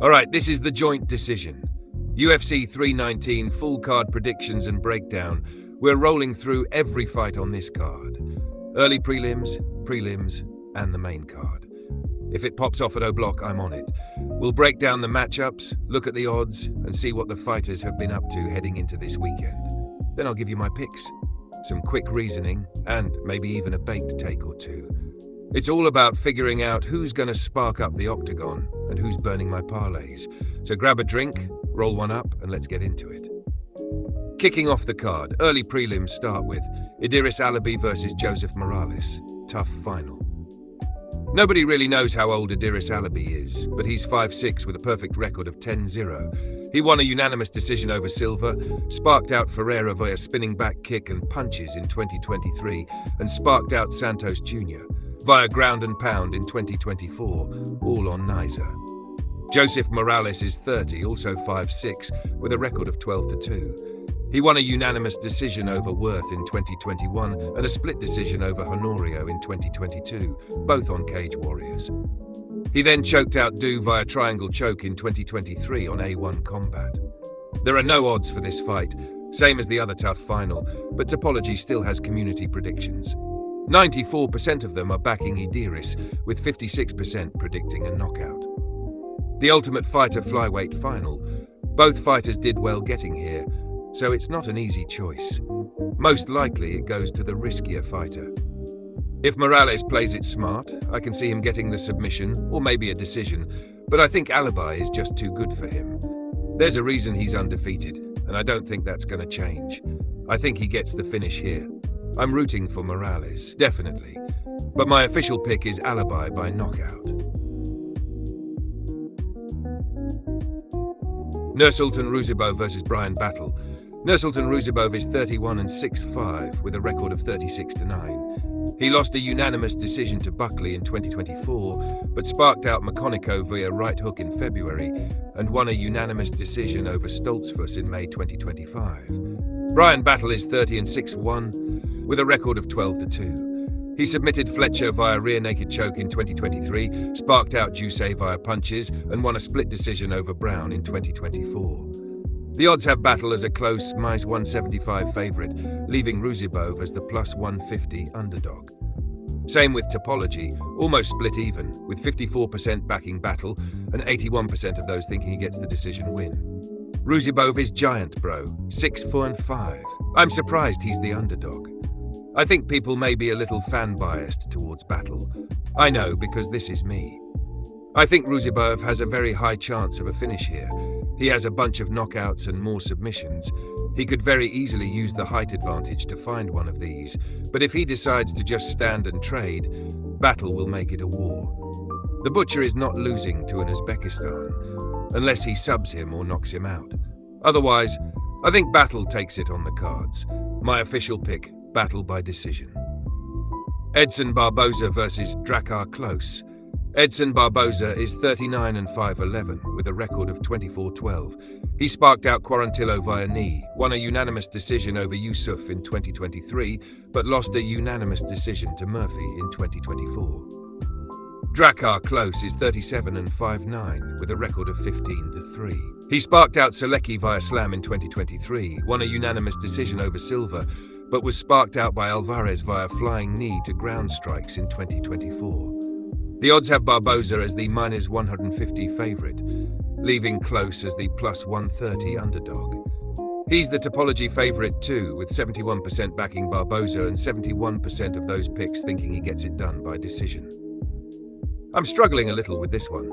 Alright, this is the joint decision. UFC 319 full card predictions and breakdown. We're rolling through every fight on this card. Early prelims, and the main card. If it pops off at O-Block, I'm on it. We'll break down the matchups, look at the odds, and see what the fighters have been up to heading into this weekend. Then I'll give you my picks, some quick reasoning, and maybe even a baked take or two. It's all about figuring out who's going to spark up the octagon and who's burning my parlays. So grab a drink, roll one up, and let's get into it. Kicking off the card, early prelims start with Idris Alabi versus Joseph Morales. Tough final. Nobody really knows how old Idris Alabi is, but he's 5'6" with a perfect record of 10-0. He won a unanimous decision over Silva, sparked out Ferreira via spinning back kick and punches in 2023, and sparked out Santos Jr. via ground and pound in 2024, all on Nizer. Joseph Morales is 30, also 5'6", with a record of 12-2. He won a unanimous decision over Worth in 2021 and a split decision over Honorio in 2022, both on Cage Warriors. He then choked out Du via triangle choke in 2023 on A1 Combat. There are no odds for this fight, same as the other tough final, but Topology still has community predictions. 94% of them are backing Idris, with 56% predicting a knockout. The Ultimate Fighter flyweight final. Both fighters did well getting here, so it's not an easy choice. Most likely it goes to the riskier fighter. If Morales plays it smart, I can see him getting the submission, or maybe a decision, but I think Alabi is just too good for him. There's a reason he's undefeated, and I don't think that's going to change. I think he gets the finish here. I'm rooting for Morales, definitely, but my official pick is Alabi by knockout. Nursultan Ruzibov versus Brian Battle. Nursultan Ruzibov is 31 and 6'5", with a record of 36-9. He lost a unanimous decision to Buckley in 2024, but sparked out McConaughey via right hook in February and won a unanimous decision over Stoltzfus in May 2025. Brian Battle is 30 and 6'1", with a record of 12-2. He submitted Fletcher via rear naked choke in 2023, sparked out Juice via punches, and won a split decision over Brown in 2024. The odds have Battle as a close -175 favourite, leaving Ruzibov as the +150 underdog. Same with Topology, almost split even, with 54% backing Battle and 81% of those thinking he gets the decision win. Ruzibov is giant, bro, 6'5". I'm surprised he's the underdog. I think people may be a little fan-biased towards Battle. I know, because this is me. I think Ruzibov has a very high chance of a finish here. He has a bunch of knockouts and more submissions. He could very easily use the height advantage to find one of these, but if he decides to just stand and trade, Battle will make it a war. The Butcher is not losing to an Uzbekistan, unless he subs him or knocks him out. Otherwise, I think Battle takes it on the cards. My official pick, Battle by decision. Edson Barboza versus Drakkar Klose. Edson Barboza is 39 and 5'11", with a record of 24-12. He sparked out Quarantillo via knee, won a unanimous decision over Yusuf in 2023, but lost a unanimous decision to Murphy in 2024. Drakkar Klose is 37 and 5'9", with a record of 15-3. He sparked out Selecki via slam in 2023, won a unanimous decision over Silva, but was sparked out by Alvarez via flying knee to ground strikes in 2024. The odds have Barboza as the -150 favourite, leaving Klose as the +130 underdog. He's the Topology favourite too, with 71% backing Barboza and 71% of those picks thinking he gets it done by decision. I'm struggling a little with this one.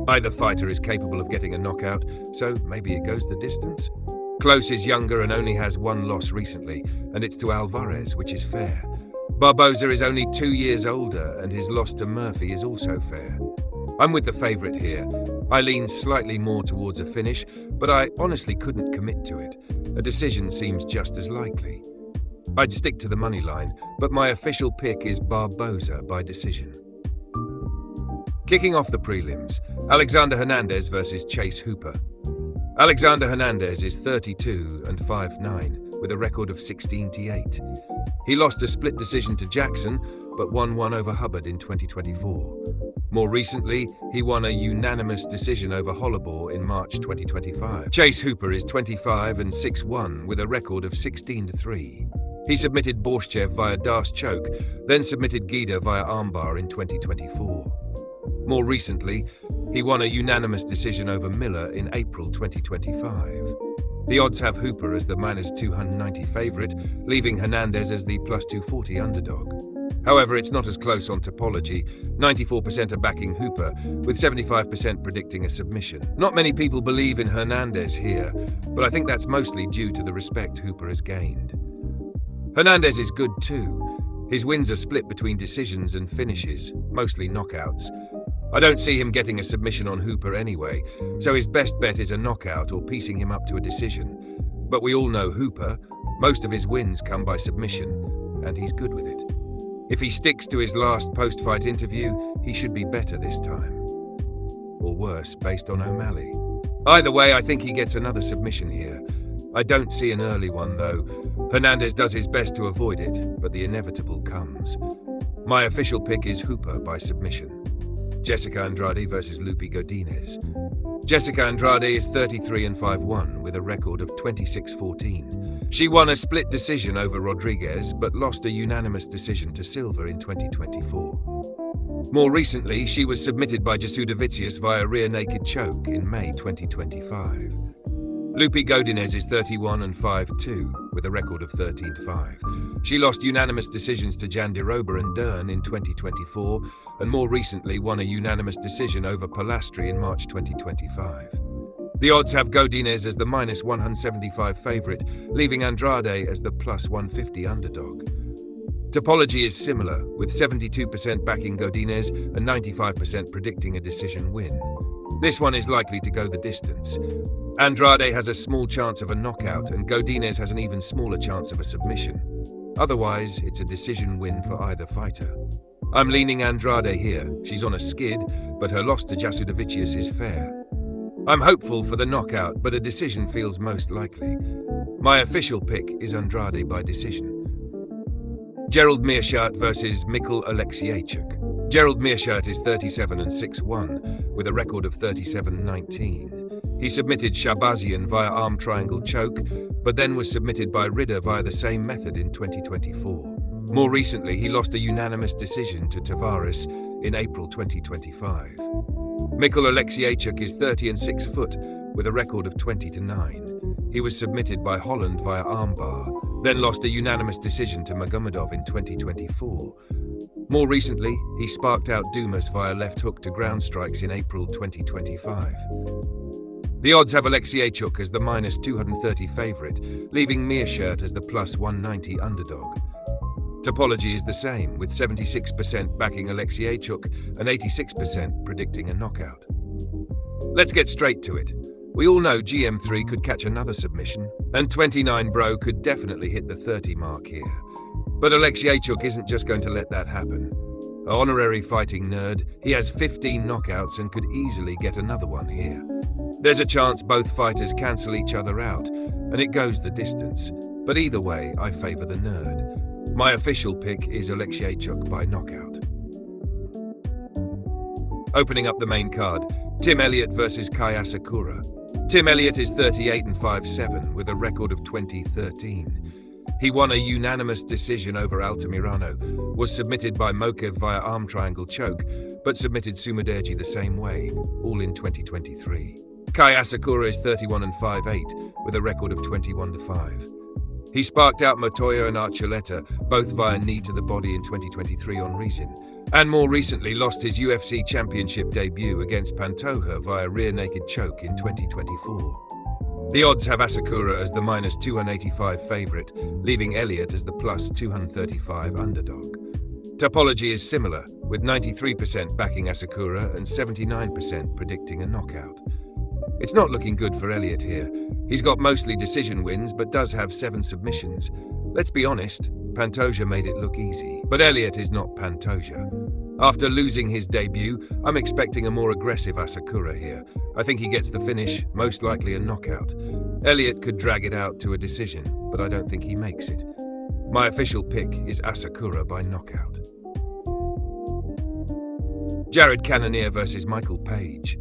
Either fighter is capable of getting a knockout, so maybe it goes the distance. Klose is younger and only has one loss recently, and it's to Alvarez, which is fair. Barboza is only 2 years older, and his loss to Murphy is also fair. I'm with the favourite here. I lean slightly more towards a finish, but I honestly couldn't commit to it. A decision seems just as likely. I'd stick to the money line, but my official pick is Barboza by decision. Kicking off the prelims, Alexander Hernandez versus Chase Hooper. Alexander Hernandez is 32 and 5'9", with a record of 16-8. He lost a split decision to Jackson, but won one over Hubbard in 2024. More recently, he won a unanimous decision over Holloway in March 2025. Chase Hooper is 25 and 6-1 with a record of 16-3. He submitted Borshev via Das choke, then submitted Guida via armbar in 2024. More recently, he won a unanimous decision over Miller in April 2025. The odds have Hooper as the -290 favorite, leaving Hernandez as the +240 underdog. However, it's not as close on topology. 94% are backing Hooper, with 75% predicting a submission. Not many people believe in Hernandez here, but I think that's mostly due to the respect Hooper has gained. Hernandez is good too. His wins are split between decisions and finishes, mostly knockouts. I don't see him getting a submission on Hooper anyway, so his best bet is a knockout or piecing him up to a decision. But we all know Hooper. Most of his wins come by submission, and he's good with it. If he sticks to his last post-fight interview, he should be better this time. Or worse, based on O'Malley. Either way, I think he gets another submission here. I don't see an early one, though. Hernandez does his best to avoid it, but the inevitable comes. My official pick is Hooper by submission. Jessica Andrade versus Lupi Godinez. Jessica Andrade is 33 and 5-1 with a record of 26-14. She won a split decision over Rodriguez, but lost a unanimous decision to Silva in 2024. More recently, she was submitted by Jasudavicius via rear naked choke in May 2025. Lupi Godinez is 31 and 5-2 with a record of 13-5. She lost unanimous decisions to Jandiroba and Dern in 2024, and more recently won a unanimous decision over Palastri in March 2025. The odds have Godinez as the -175 favorite, leaving Andrade as the +150 underdog. Topology is similar, with 72% backing Godinez and 95% predicting a decision win. This one is likely to go the distance. Andrade has a small chance of a knockout, and Godinez has an even smaller chance of a submission. Otherwise, it's a decision win for either fighter. I'm leaning Andrade here. She's on a skid, but her loss to Jasudavicius is fair. I'm hopeful for the knockout, but a decision feels most likely. My official pick is Andrade by decision. Gerald Meerschaert versus Mikhail Aleksiejczuk. Gerald Meerschaert is 37 and 6-1 with a record of 37-19. He submitted Shabazian via arm triangle choke, but then was submitted by Ridder via the same method in 2024. More recently, he lost a unanimous decision to Tavares in April 2025. Mikhail Aleksiejczuk is 30 and 6 foot with a record of 20-9. He was submitted by Holland via armbar, then lost a unanimous decision to Magomedov in 2024. More recently, he sparked out Dumas via left hook to ground strikes in April 2025. The odds have Aleksiejczuk as the -230 favorite, leaving Meerschaert as the +190 underdog. Topology is the same, with 76% backing Aleksiejczuk and 86% predicting a knockout. Let's get straight to it. We all know GM3 could catch another submission, and 29 Bro could definitely hit the 30 mark here. But Aleksiejczuk isn't just going to let that happen. An honorary fighting nerd, he has 15 knockouts and could easily get another one here. There's a chance both fighters cancel each other out, and it goes the distance. But either way, I favor the nerd. My official pick is Aleksiejczuk by knockout. Opening up the main card, Tim Elliott versus Kai Asakura. Tim Elliott is 38 and 5-7 with a record of 20-13. He won a unanimous decision over Altamirano, was submitted by Mokev via arm triangle choke, but submitted Sumudaerji the same way, all in 2023. Kai Asakura is 31 and 5-8 with a record of 21-5. He sparked out Montoya and Archuleta, both via knee to the body in 2023 on Rizin, and more recently lost his UFC championship debut against Pantoja via rear naked choke in 2024. The odds have Asakura as the -285 favorite, leaving Elliott as the +235 underdog. Topology is similar, with 93% backing Asakura and 79% predicting a knockout. It's not looking good for Elliott here. He's got mostly decision wins, but does have 7 submissions. Let's be honest, Pantoja made it look easy. But Elliott is not Pantoja. After losing his debut, I'm expecting a more aggressive Asakura here. I think he gets the finish, most likely a knockout. Elliott could drag it out to a decision, but I don't think he makes it. My official pick is Asakura by knockout. Jared Cannonier versus Michael Page.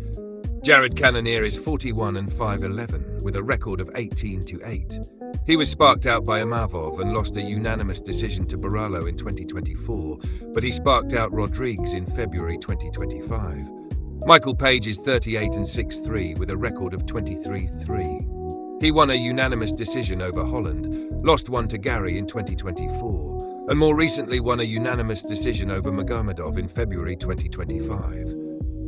Jared Cannonier is 41 and 5'11", with a record of 18-8. He was sparked out by Imavov and lost a unanimous decision to Baralo in 2024, but he sparked out Rodriguez in February 2025. Michael Page is 38 and 6'3", with a record of 23-3. He won a unanimous decision over Holland, lost one to Gary in 2024, and more recently won a unanimous decision over Magomedov in February 2025.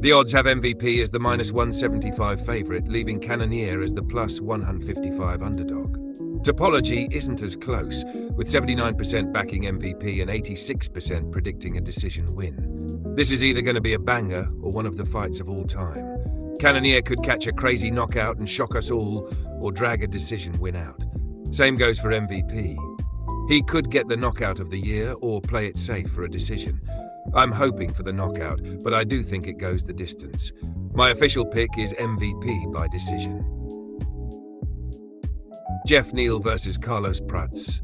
The odds have MVP as the -175 favourite, leaving Cannonier as the +155 underdog. Topology isn't as close, with 79% backing MVP and 86% predicting a decision win. This is either going to be a banger or one of the fights of all time. Cannonier could catch a crazy knockout and shock us all, or drag a decision win out. Same goes for MVP. He could get the knockout of the year or play it safe for a decision. I'm hoping for the knockout, but I do think it goes the distance. My official pick is MVP by decision. Jeff Neal versus Carlos Prates.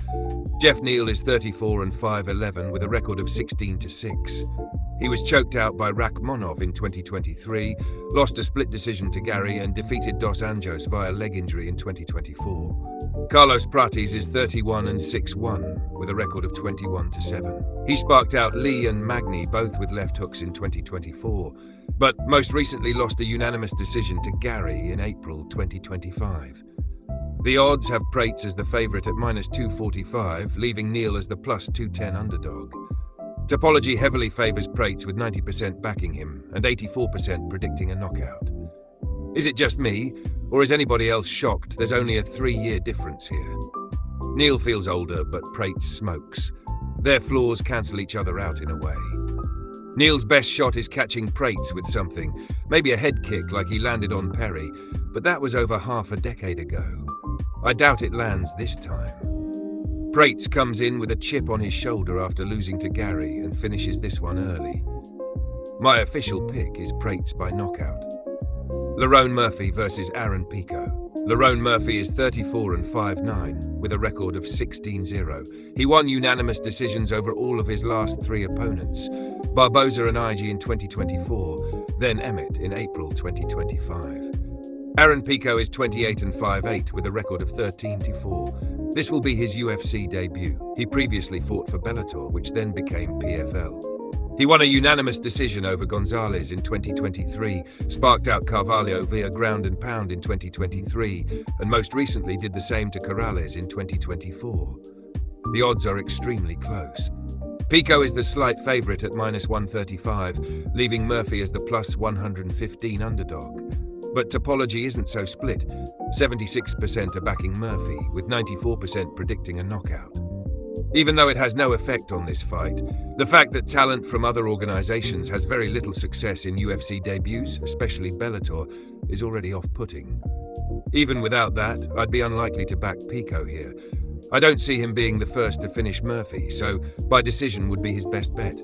Jeff Neal is 34 and 5'11", with a record of 16-6. He was choked out by Rakhmonov in 2023, lost a split decision to Gary, and defeated Dos Anjos via leg injury in 2024. Carlos Prates is 31 and 6'1", with a record of 21-7. He sparked out Lee and Magny, both with left hooks, in 2024, but most recently lost a unanimous decision to Gary in April 2025. The odds have Prates as the favourite at -245, leaving Neal as the +210 underdog. Topology heavily favours Prates, with 90% backing him and 84% predicting a knockout. Is it just me, or is anybody else shocked there's only a 3-year difference here? Neal feels older, but Prates smokes. Their flaws cancel each other out in a way. Neal's best shot is catching Prates with something, maybe a head kick like he landed on Perry, but that was over half a decade ago. I doubt it lands this time. Prates comes in with a chip on his shoulder after losing to Gary and finishes this one early. My official pick is Prates by knockout. Lerone Murphy versus Aaron Pico. Lerone Murphy is 34 and 5'9", with a record of 16-0. He won unanimous decisions over all of his last 3 opponents, Barboza and IG in 2024, then Emmett in April 2025. Aaron Pico is 28 and 5'8", with a record of 13-4. This will be his UFC debut. He previously fought for Bellator, which then became PFL. He won a unanimous decision over Gonzalez in 2023, sparked out Carvalho via ground and pound in 2023, and most recently did the same to Corrales in 2024. The odds are extremely close. Pico is the slight favourite at -135, leaving Murphy as the +115 underdog. But Topology isn't so split. 76% are backing Murphy, with 94% predicting a knockout. Even though it has no effect on this fight, the fact that talent from other organizations has very little success in UFC debuts, especially Bellator, is already off-putting. Even without that, I'd be unlikely to back Pico here. I don't see him being the first to finish Murphy, so by decision would be his best bet.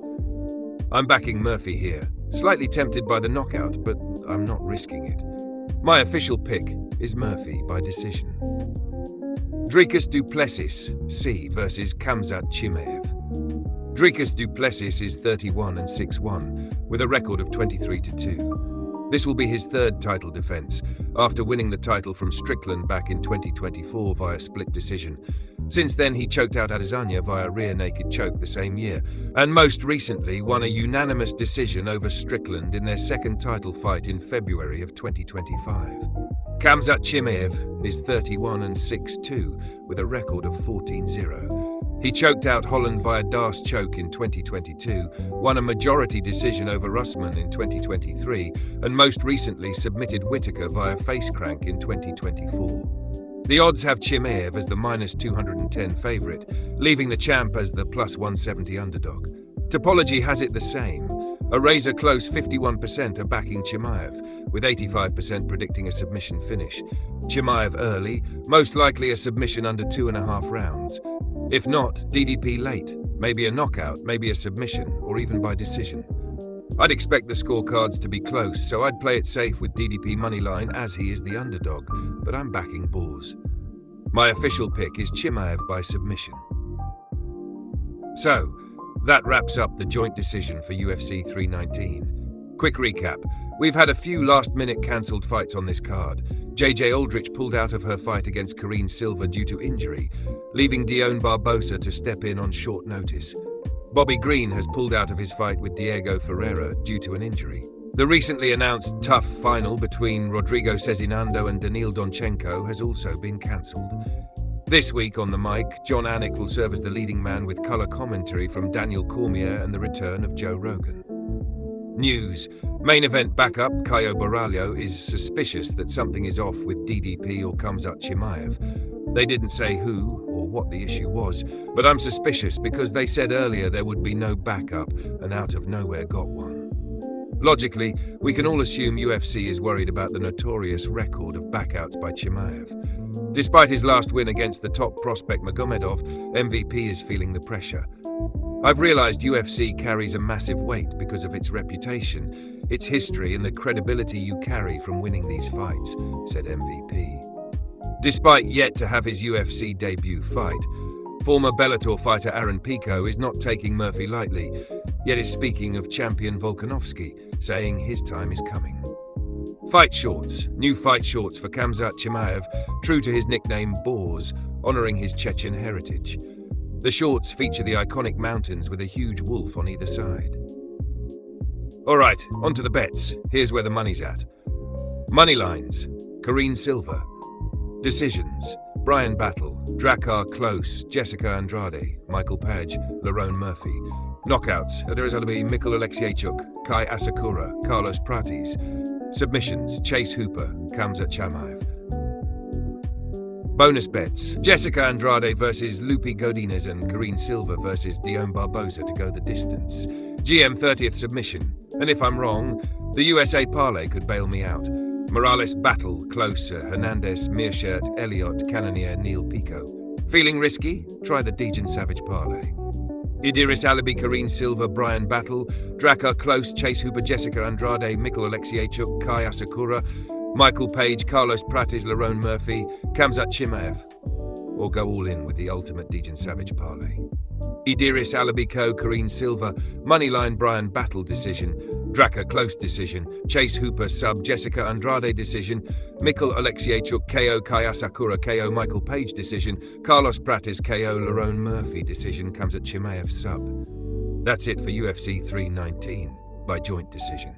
I'm backing Murphy here. Slightly tempted by the knockout, but I'm not risking it. My official pick is Murphy by decision. Dricus du Plessis, C, versus Khamzat Chimaev. Dricus du Plessis is 31 and 6'1", with a record of 23-2. This will be his 3rd title defense, after winning the title from Strickland back in 2024 via split decision. Since then, he choked out Adesanya via rear naked choke the same year, and most recently won a unanimous decision over Strickland in their 2nd title fight in February of 2025. Khamzat Chimaev is 31 and 6'2", with a record of 14-0. He choked out Holland via Darce choke in 2022, won a majority decision over Russman in 2023, and most recently submitted Whittaker via face crank in 2024. The odds have Chimaev as the -210 favourite, leaving the champ as the +170 underdog. Topology has it the same. A razor-close 51% are backing Chimaev, with 85% predicting a submission finish. Chimaev early, most likely a submission under 2.5 rounds. If not, DDP late, maybe a knockout, maybe a submission, or even by decision. I'd expect the scorecards to be close, so I'd play it safe with DDP moneyline as he is the underdog, but I'm backing Boars. My official pick is Chimaev by submission. So, that wraps up the joint decision for UFC 319. Quick recap. We've had a few last-minute cancelled fights on this card. JJ Aldrich pulled out of her fight against Karine Silva due to injury, leaving Dione Barbosa to step in on short notice. Bobby Green has pulled out of his fight with Diego Ferreira due to an injury. The recently announced tough final between Rodrigo Cezinando and Neal has also been cancelled. This week on the mic, John Anik will serve as the leading man with colour commentary from Daniel Cormier and the return of Joe Rogan. News. Main event backup Caio Borralho is suspicious that something is off with DDP or Khamzat Chimaev. They didn't say who or what the issue was, but I'm suspicious because they said earlier there would be no backup and out of nowhere got one. Logically, we can all assume UFC is worried about the notorious record of backouts by Chimaev. Despite his last win against the top prospect Magomedov, MVP is feeling the pressure. I've realized UFC carries a massive weight because of its reputation, its history and the credibility you carry from winning these fights, said MVP. Despite yet to have his UFC debut fight, former Bellator fighter Aaron Pico is not taking Murphy lightly, yet is speaking of champion Volkanovski, saying his time is coming. Fight shorts. New fight shorts for Khamzat Chimaev, true to his nickname Boars, honoring his Chechen heritage. The shorts feature the iconic mountains with a huge wolf on either side. Alright, on to the bets. Here's where the money's at. Money lines. Karine Silva. Decisions. Brian Battle, Drakkar Klose, Jessica Andrade, Michael Page, Lerone Murphy. Knockouts. Adesalabi, Mikhail Aleksiejczuk, Kai Asakura, Carlos Prates. Submissions. Chase Hooper, Khamzat Chimaev. Bonus bets. Jessica Andrade versus Lupi Godinez and Karine Silva versus Dione Barbosa to go the distance. GM 30th submission. And if I'm wrong, the USA parlay could bail me out. Morales Battle, Klose, Hernandez, Meerschaert, Elliott, Cannonier, Neal, Pico. Feeling risky? Try the Dejan Savage parlay. Idris Alibi, Karine Silva, Brian Battle, Drakkar Klose, Chase Hooper, Jessica Andrade, Mikhail Aleksiejczuk, Kai Asakura, Michael Page, Carlos Prates, Lerone Murphy, Khamzat Chimaev. Or go all in with the ultimate Dejan Savage parlay. Idris Alabiko, Karine Silva, Moneyline Brian Battle decision, Drakkar Klose decision, Chase Hooper sub, Jessica Andrade decision, Mikhail Aleksiejczuk KO, Kai Asakura KO, Michael Page decision, Carlos Prates KO, Lerone Murphy decision, Khamzat Chimaev sub. That's it for UFC 319 by joint decision.